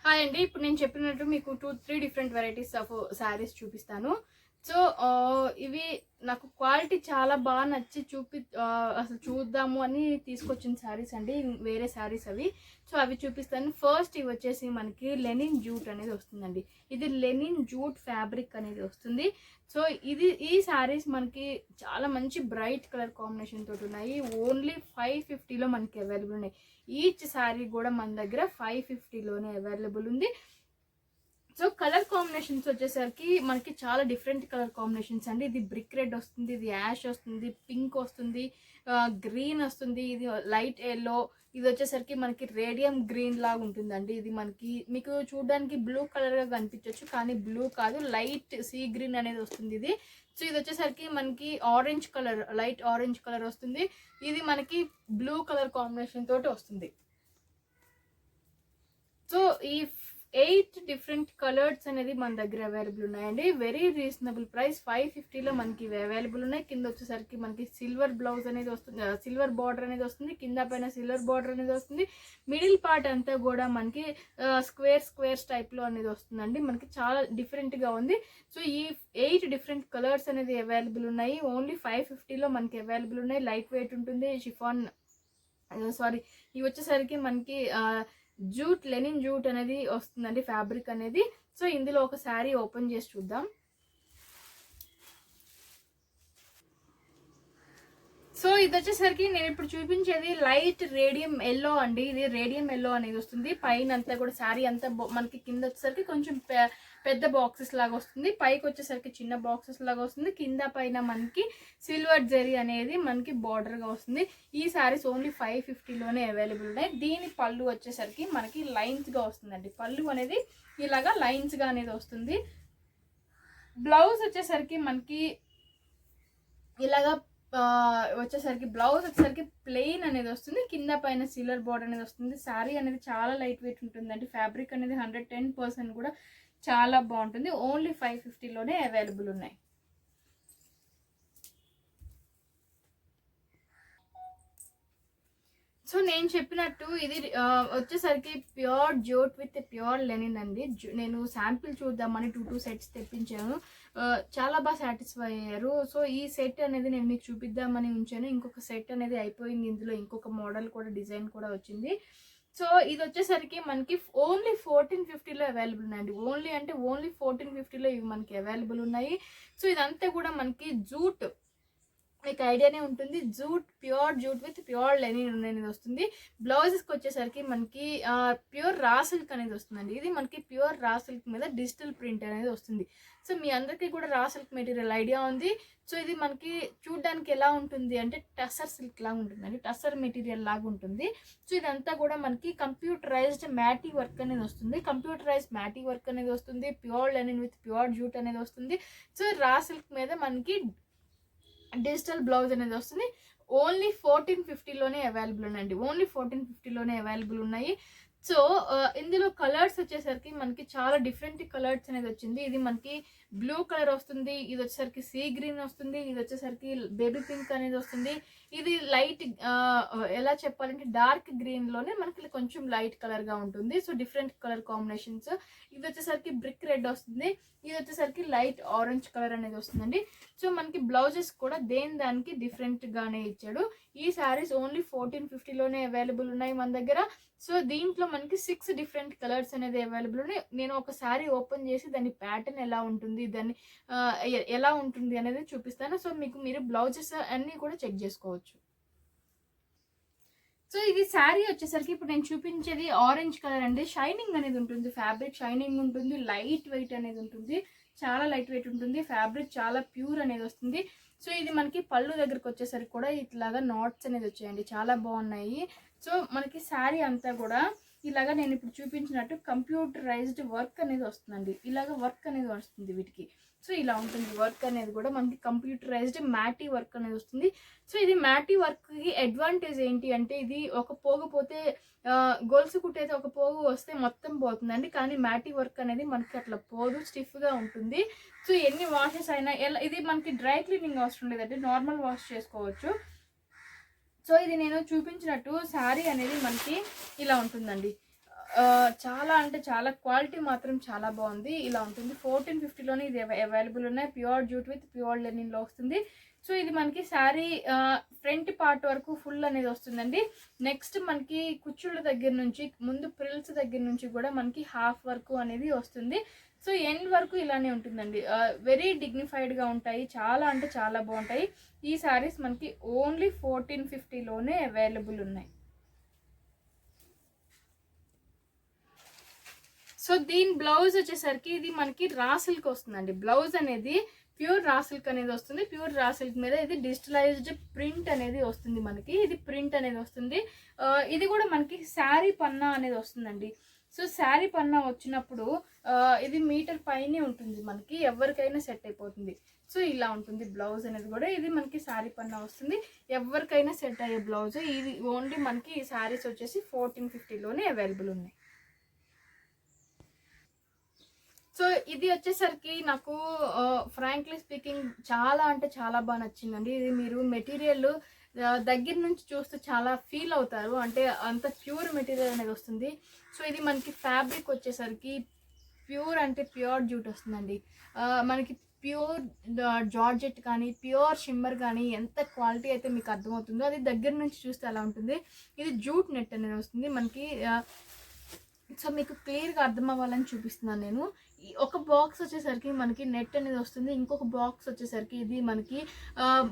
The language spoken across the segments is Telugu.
హాయ్ అండి. ఇప్పుడు నేను చెప్పినట్టు మీకు 3 డిఫరెంట్ వెరైటీస్ ఆఫ్ శారీస్ చూపిస్తాను. సో, ఇవి నాకు క్వాలిటీ చాలా బాగా నచ్చి అసలు చూద్దాము అని తీసుకొచ్చిన శారీస్ అండి. వేరే శారీస్ అవి. సో, అవి చూపిస్తాను. ఫస్ట్ ఇవి వచ్చేసి మనకి లెనిన్ జూట్ అనేది వస్తుందండి. ఇది లెనిన్ జూట్ ఫ్యాబ్రిక్ అనేది వస్తుంది. సో, ఈ శారీస్ మనకి చాలా మంచి బ్రైట్ కలర్ కాంబినేషన్ తోటి ఉన్నాయి. ఓన్లీ 550లో మనకి అవైలబుల్ ఉన్నాయి. ఈచ్ శారీ కూడా మన దగ్గర 550లోనే అవైలబుల్ ఉంది. సో కలర్ కాంబినేషన్స్ వచ్చేసరికి మనకి చాలా డిఫరెంట్ కలర్ కాంబినేషన్స్ అండి. ఇది బ్రిక్ రెడ్ వస్తుంది, ఇది యాష్ వస్తుంది, పింక్ వస్తుంది, గ్రీన్ వస్తుంది, ఇది లైట్ ఎల్లో, ఇది వచ్చేసరికి మనకి రేడియం గ్రీన్ లాగా ఉంటుందండి. ఇది మీకు చూడడానికి బ్లూ కలర్గా కనిపించవచ్చు, కానీ బ్లూ కాదు, లైట్ సీ గ్రీన్ అనేది వస్తుంది ఇది. సో ఇది వచ్చేసరికి మనకి orange colour, light orange colour వస్తుంది. ఇది మనకి బ్లూ కలర్ కాంబినేషన్ తోటి వస్తుంది. సో ఈ 8 డిఫరెంట్ కలర్స్ అనేది మన దగ్గర అవైలబుల్ ఉన్నాయండి. Very reasonable price. 550లో మనకి అవైలబుల్ ఉన్నాయి. కింద వచ్చేసరికి మనకి సిల్వర్ బ్లౌజ్ అనేది వస్తుంది, సిల్వర్ బార్డర్ అనేది వస్తుంది, కింద పైన సిల్వర్ బార్డర్ అనేది వస్తుంది. మిడిల్ పార్ట్ అంతా కూడా మనకి స్క్వేర్స్ టైప్లో అనేది వస్తుందండి. మనకి చాలా డిఫరెంట్గా ఉంది. సో ఈ 8 డిఫరెంట్ కలర్స్ అనేది అవైలబుల్ ఉన్నాయి. ఓన్లీ 550లో మనకి అవైలబుల్ ఉన్నాయి. లైట్ వెయిట్ ఉంటుంది. ఇవి వచ్చేసరికి మనకి జూట్, లెనిన్ జూట్ అనేది వస్తుందండి ఫ్యాబ్రిక్ అనేది. సో ఇందులో ఒక శారీ ఓపెన్ చేసి చూద్దాం. సో ఇది వచ్చేసరికి నేను ఇప్పుడు చూపించేది లైట్ రేడియం ఎల్లో అండి. ఇది రేడియం ఎల్లో అనేది వస్తుంది. పైన అంతా కూడా శారీ అంతా మనకి కింద వచ్చేసరికి కొంచెం పెద్ద బాక్సెస్ లాగా వస్తుంది, పైకి వచ్చేసరికి చిన్న బాక్సెస్ లాగా వస్తుంది, కింద పైన మనకి సిల్వర్ జరీ అనేది మనకి బార్డర్గా వస్తుంది. ఈ శారీస్ ఓన్లీ 550లోనే అవైలబుల్ ఉన్నాయి. దీని పళ్ళు వచ్చేసరికి మనకి లైన్స్గా వస్తుందండి. పళ్ళు అనేది ఇలాగా లైన్స్గా అనేది వస్తుంది. బ్లౌజ్ వచ్చేసరికి మనకి ఇలాగా బ్లౌజ్ వచ్చేసరికి ప్లెయిన్ అనేది వస్తుంది, కింద పైన సిల్వర్ బార్డర్ అనేది వస్తుంది. శారీ అనేది చాలా లైట్ వెయిట్ ఉంటుందండి. ఫ్యాబ్రిక్ అనేది 110% కూడా చాలా బాగుంటుంది. ఓన్లీ 550లోనే అవైలబుల్ ఉన్నాయి. సో నేను చెప్పినట్టు ఇది వచ్చేసరికి pure jute with pure linen అండి. నేను శాంపిల్ చూద్దామని 2 సెట్స్ తెప్పించాను. చాలా బాగా సాటిస్ఫై అయ్యారు. సో ఈ సెట్ అనేది నేను మీకు చూపిద్దామని ఉంచాను. ఇంకొక సెట్ అనేది అయిపోయింది. ఇందులో ఇంకొక మోడల్ కూడా, డిజైన్ కూడా వచ్చింది. సో ఇది వచ్చేసరికి మనకి ఓన్లీ 1450లో అవైలబుల్ ఉన్నాయండి. ఓన్లీ 1450లో ఇవి మనకి అవైలబుల్ ఉన్నాయి. సో ఇదంతా కూడా మనకి జూట్, మీకు ఐడియానే ఉంటుంది, pure jute with pure linen అనేది వస్తుంది. బ్లౌజెస్కి వచ్చేసరికి మనకి ప్యూర్ రా సిల్క్ అనేది వస్తుందండి. ఇది మనకి ప్యూర్ రా సిల్క్ మీద డిజిటల్ ప్రింట్ అనేది వస్తుంది. సో మీ అందరికీ కూడా రా సిల్క్ మెటీరియల్ ఐడియా ఉంది. సో ఇది మనకి చూడడానికి ఎలా ఉంటుంది అంటే టసర్ సిల్క్ లాగా ఉంటుందండి, టసర్ మెటీరియల్ లాగా ఉంటుంది. సో ఇదంతా కూడా మనకి కంప్యూటరైజ్డ్ మ్యాటీ వర్క్ అనేది వస్తుంది. Pure linen with pure jute అనేది వస్తుంది. సో రా సిల్క్ మీద మనకి డిజిటల్ బ్లౌజ్ అనేది వస్తుంది. ఓన్లీ 1450లోనే అవైలబుల్ ఉన్నాయండి. ఓన్లీ 1450లోనే అవైలబుల్ ఉన్నాయి. సో ఇందులో కలర్స్ వచ్చేసరికి మనకి చాలా డిఫరెంట్ కలర్స్ అనేది వచ్చింది. ఇది మనకి బ్లూ కలర్ వస్తుంది, ఇది వచ్చేసరికి సీ గ్రీన్ వస్తుంది, ఇది వచ్చేసరికి బేబీ పింక్ అనేది వస్తుంది, ఇది లైట్ ఎలా చెప్పాలంటే డార్క్ గ్రీన్లోనే మనకి కొంచెం లైట్ కలర్గా ఉంటుంది. So different colour combinations. ఇది వచ్చేసరికి బ్రిక్ రెడ్ వస్తుంది, ఇది వచ్చేసరికి లైట్ ఆరెంజ్ కలర్ అనేది వస్తుందండి. సో మనకి బ్లౌజెస్ కూడా దానికి డిఫరెంట్గానే ఇచ్చాడు. ఈ శారీస్ ఓన్లీ 1450లోనే అవైలబుల్ ఉన్నాయి మన దగ్గర. సో దీంట్లో మనకి 6 డిఫరెంట్ కలర్స్ అనేది అవైలబుల్ ఉన్నాయి. నేను ఒక శారీ ఓపెన్ చేసి దాని ప్యాటర్న్ ఎలా ఉంటుంది, దాన్ని ఎలా ఉంటుంది అనేది చూపిస్తాను. సో మీరు బ్లౌజెస్ అన్నీ కూడా చెక్ చేసుకోవచ్చు. సో ఇది శారీ వచ్చేసరికి ఇప్పుడు నేను చూపించేది ఆరెంజ్ కలర్ అండి. షైనింగ్ అనేది ఉంటుంది, ఫ్యాబ్రిక్ షైనింగ్ ఉంటుంది, లైట్ వెయిట్ అనేది ఉంటుంది, చాలా లైట్ వెయిట్ ఉంటుంది. ఫ్యాబ్రిక్ చాలా ప్యూర్ అనేది వస్తుంది. సో ఇది మనకి పళ్ళు దగ్గరకు వచ్చేసరికి కూడా ఇట్లాగా నాట్స్ అనేది వచ్చాయండి, చాలా బాగున్నాయి. సో మనకి శారీ అంతా కూడా ఇలాగా నేను ఇప్పుడు చూపించినట్టు కంప్యూటరైజ్డ్ వర్క్ అనేది వస్తుందండి. ఇలాగ వర్క్ అనేది వస్తుంది వీటికి. సో ఇలా ఉంటుంది వర్క్ అనేది కూడా మనకి కంప్యూటరైజ్డ్ మ్యాటీ వర్క్ అనేది వస్తుంది. సో ఇది మ్యాటీ వర్క్కి అడ్వాంటేజ్ ఏంటి అంటే ఇది ఒక పోగు పోతే గొలుసు కుట్టయితే ఒక పోగు వస్తే మొత్తం పోతుందండి, కానీ మ్యాటీ వర్క్ అనేది మనకి అట్లా పోదు, స్టిఫ్గా ఉంటుంది. సో ఎన్ని వాషెస్ అయినా ఇది మనకి డ్రై క్లీనింగ్ అవసరం లేదండి, నార్మల్ వాష్ చేసుకోవచ్చు. సో ఇది నేను చూపించినట్టు శారీ అనేది మనకి ఇలా ఉంటుందండి. చాలా అంటే చాలా క్వాలిటీ మాత్రం చాలా బాగుంది. ఇలా ఉంటుంది 1450లోనే ఇది అవైలబుల్ ఉన్నాయి. ప్యూర్ జూట్ విత్ ప్యూర్ లెనిన్లో వస్తుంది. సో ఇది మనకి శారీ ఫ్రంట్ పార్ట్ వరకు ఫుల్ అనేది వస్తుందండి. నెక్స్ట్ మనకి కుచ్చుళ్ళ దగ్గర నుంచి ముందు ప్రిల్స్ దగ్గర నుంచి కూడా మనకి హాఫ్ వరకు అనేది వస్తుంది. సో ఎండ్ వరకు ఇలానే ఉంటుందండి. వెరీ డిగ్నిఫైడ్గా ఉంటాయి. చాలా అంటే చాలా బాగుంటాయి. ఈ శారీస్ మనకి ఓన్లీ 1450లోనే అవైలబుల్ ఉన్నాయి. సో దీని బ్లౌజ్ వచ్చేసరికి ఇది మనకి రా సిల్క్ వస్తుందండి. బ్లౌజ్ అనేది ప్యూర్ రా సిల్క్ అనేది వస్తుంది. ప్యూర్ రా సిల్క్ మీద ఇది డిజిటలైజ్డ్ ప్రింట్ అనేది వస్తుంది మనకి. ఇది ప్రింట్ అనేది వస్తుంది. ఇది కూడా మనకి శారీ పన్నా అనేది వస్తుందండి. సో శారీ పన్నా వచ్చినప్పుడు ఇది మీటర్ పైనే ఉంటుంది మనకి. ఎవరికైనా సెట్ అయిపోతుంది. సో ఇలా ఉంటుంది బ్లౌజ్ అనేది కూడా. ఇది మనకి శారీ పన్నా వస్తుంది. ఎవరికైనా సెట్ అయ్యే బ్లౌజ్. ఇది ఓన్లీ మనకి ఈ శారీస్ వచ్చేసి 1450లోనే అవైలబుల్ ఉన్నాయి. సో ఇది వచ్చేసరికి నాకు ఫ్రాంక్లీ స్పీకింగ్ చాలా అంటే చాలా బాగా నచ్చిందండి. ఇది మీరు మెటీరియల్ దగ్గర నుంచి చూస్తే చాలా ఫీల్ అవుతారు. అంటే అంత ప్యూర్ మెటీరియల్ అనేది వస్తుంది. సో ఇది మనకి ఫ్యాబ్రిక్ వచ్చేసరికి ప్యూర్ అంటే ప్యూర్ జూట్ వస్తుందండి. మనకి ప్యూర్ జార్జెట్ కానీ ప్యూర్ షిమ్మర్ కానీ ఎంత క్వాలిటీ అయితే మీకు అర్థమవుతుందో అది దగ్గర నుంచి చూస్తే అలా ఉంటుంది. ఇది జూట్ నెట్ అనేది వస్తుంది మనకి. సో మీకు క్లియర్గా అర్థం అవ్వాలని చూపిస్తున్నాను నేను. ఒక బాక్స్ వచ్చేసరికి మనకి నెట్ అనేది వస్తుంది. ఇంకొక బాక్స్ వచ్చేసరికి ఇది మనకి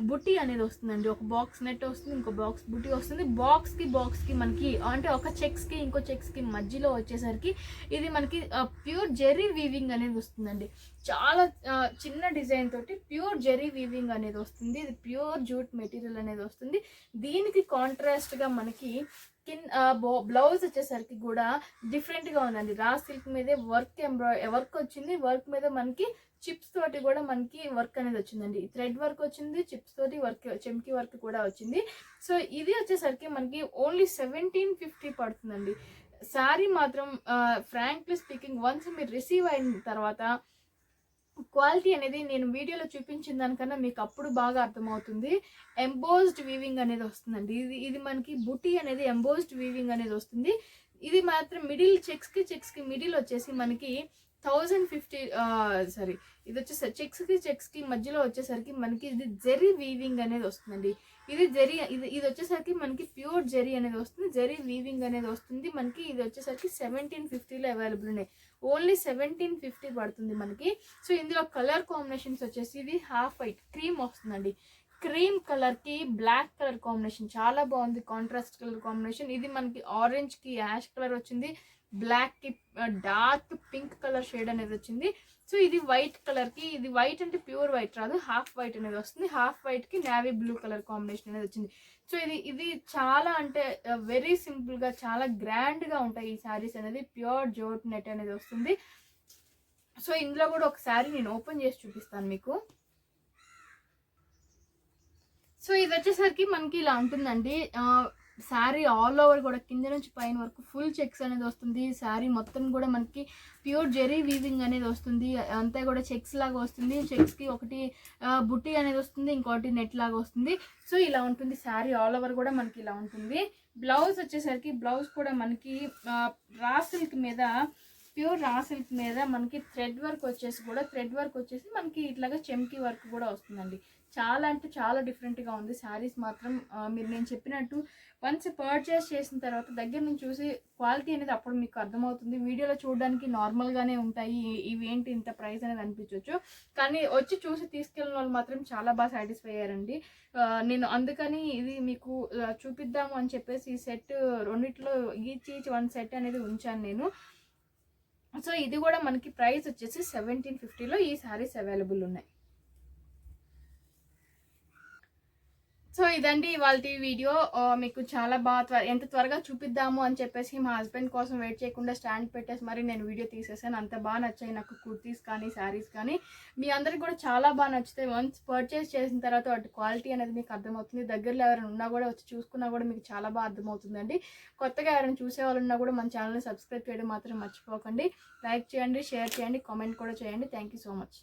బుట్టి అనేది వస్తుందండి. ఒక బాక్స్ నెట్ వస్తుంది, ఇంకో బాక్స్ బుట్టి వస్తుంది. బాక్స్కి మనకి అంటే ఒక చెక్స్కి ఇంకో చెక్స్కి మధ్యలో వచ్చేసరికి ఇది మనకి ప్యూర్ జెరీ వీవింగ్ అనేది వస్తుందండి. చాలా చిన్న డిజైన్ తోటి ప్యూర్ జెరీ వీవింగ్ అనేది వస్తుంది. ఇది ప్యూర్ జూట్ మెటీరియల్ అనేది వస్తుంది. దీనికి కాంట్రాస్ట్గా మనకి బ్లౌజ్ వచ్చేసరికి కూడా డిఫరెంట్గా ఉందండి. రా సిల్క్ మీదే వర్క్ వచ్చింది. వర్క్ మీద మనకి చిప్స్ తోటి కూడా మనకి వర్క్ అనేది వచ్చిందండి. థ్రెడ్ వర్క్ వచ్చింది, చిప్స్ తోటి వర్క్, చెమ్కి వర్క్ కూడా వచ్చింది. సో ఇది వచ్చేసరికి మనకి ఓన్లీ 1750 పడుతుందండి. శారీ మాత్రం ఫ్రాంక్లీ స్పీకింగ్ వన్స్ మీరు రిసీవ్ అయిన తర్వాత క్వాలిటీ అనేది నేను వీడియోలో చూపించిన దానికన్నా మీకు అప్పుడు బాగా అర్థమవుతుంది. ఎంబోస్డ్ వీవింగ్ అనేది వస్తుందండి. ఇది మనకి బుటీ అనేది ఎంబోస్డ్ వీవింగ్ అనేది వస్తుంది. ఇది మాత్రం మిడిల్ చెక్స్కి మిడిల్ వచ్చేసి మనకి 1050 ఇది వచ్చేసరి చెక్స్కి మధ్యలో వచ్చేసరికి మనకి ఇది జెరీ వీవింగ్ అనేది వస్తుందండి. ఇది వచ్చేసరికి మనకి ప్యూర్ జెరీ అనేది వస్తుంది. జెరీ వీవింగ్ అనేది వస్తుంది మనకి. ఇది వచ్చేసరికి 1750లో అవైలబుల్ ఉన్నాయి. ఓన్లీ 1750 పడుతుంది మనకి. సో ఇందులో కలర్ కాంబినేషన్స్ వచ్చేసి ఇది హాఫ్ వైట్ క్రీమ్ వస్తుందండి. క్రీమ్ కలర్కి బ్లాక్ కలర్ కాంబినేషన్ చాలా బాగుంది. Contrast colour combination. ఇది మనకి ఆరెంజ్కి యాష్ కలర్ వచ్చింది. బ్లాక్కి డార్క్ పింక్ కలర్ షేడ్ అనేది వచ్చింది. సో ఇది వైట్ కలర్కి, ఇది వైట్ అంటే ప్యూర్ వైట్ రాదు, హాఫ్ వైట్ అనేది వస్తుంది. హాఫ్ వైట్కి నేవీ బ్లూ కలర్ కాంబినేషన్ అనేది వచ్చింది. సో ఇది చాలా అంటే వెరీ సింపుల్గా చాలా గ్రాండ్గా ఉంటాయి ఈ శారీస్ అనేది. ప్యూర్ జూట్ నెట్ అనేది వస్తుంది. సో ఇందులో కూడా ఒక శారీ నేను ఓపెన్ చేసి చూపిస్తాను మీకు. సో ఇది వచ్చేసరికి మనకి ఇలా ఉంటుందండి. శారీ ఆల్ ఓవర్ కూడా కింద నుంచి పైన వరకు ఫుల్ చెక్స్ అనేది వస్తుంది. శారీ మొత్తం కూడా మనకి ప్యూర్ జెరీ వీవింగ్ అనేది వస్తుంది. అంతా కూడా చెక్స్ లాగా వస్తుంది. చెక్స్కి ఒకటి బుట్టి అనేది వస్తుంది, ఇంకోటి నెట్ లాగా వస్తుంది. సో ఇలా ఉంటుంది శారీ ఆల్ ఓవర్ కూడా మనకి ఇలా ఉంటుంది. బ్లౌజ్ వచ్చేసరికి బ్లౌజ్ కూడా మనకి రా సిల్క్ మీద, ప్యూర్ రా సిల్క్ మీద మనకి థ్రెడ్ వర్క్ వచ్చేసి మనకి ఇట్లాగా చెమ్కి వర్క్ కూడా వస్తుందండి. చాలా అంటే చాలా డిఫరెంట్గా ఉంది శారీస్ మాత్రం. మీరు నేను చెప్పినట్టు వన్స్ పర్చేస్ చేసిన తర్వాత దగ్గర నుంచి చూసి క్వాలిటీ అనేది అప్పుడు మీకు అర్థమవుతుంది. వీడియోలో చూడడానికి నార్మల్గానే ఉంటాయి, ఇవి ఏంటి ఇంత ప్రైస్ అనేది అనిపించవచ్చు, కానీ వచ్చి చూసి తీసుకెళ్ళిన వాళ్ళు మాత్రం చాలా బాగా సాటిస్ఫై అయ్యారండి. నేను అందుకని ఇది మీకు చూపిద్దాము అని చెప్పేసి ఈ సెట్ రెండిట్లో ఈచ్ 1 సెట్ అనేది ఉంచాను నేను. సో ఇది కూడా మనకి ప్రైస్ వచ్చేసి 1750లో ఈ శారీస్ అవైలబుల్ ఉన్నాయి. సో ఇదండి ఇవాళ వీడియో. మీకు చాలా బాగా ఎంత త్వరగా చూపిద్దాము అని చెప్పేసి మా హస్బెండ్ కోసం వెయిట్ చేయకుండా స్టాండ్ పెట్టేసి మరి నేను వీడియో తీసేసాను. అంత బాగా నచ్చాయి నాకు కుర్తీస్ కానీ శారీస్ కానీ. మీ అందరికి కూడా చాలా బాగా నచ్చుతాయి. వన్స్ పర్చేస్ చేసిన తర్వాత వాటి క్వాలిటీ అనేది మీకు అర్థమవుతుంది. దగ్గరలో ఎవరైనా ఉన్నా కూడా వచ్చి చూసుకున్నా కూడా మీకు చాలా బాగా అర్థమవుతుందండి. కొత్తగా ఎవరైనా చూసే వాళ్ళు ఉన్నా కూడా మన ఛానల్ని సబ్స్క్రైబ్ చేయడం మాత్రం మర్చిపోకండి. లైక్ చేయండి, షేర్ చేయండి, కామెంట్ కూడా చేయండి. Thank you so much.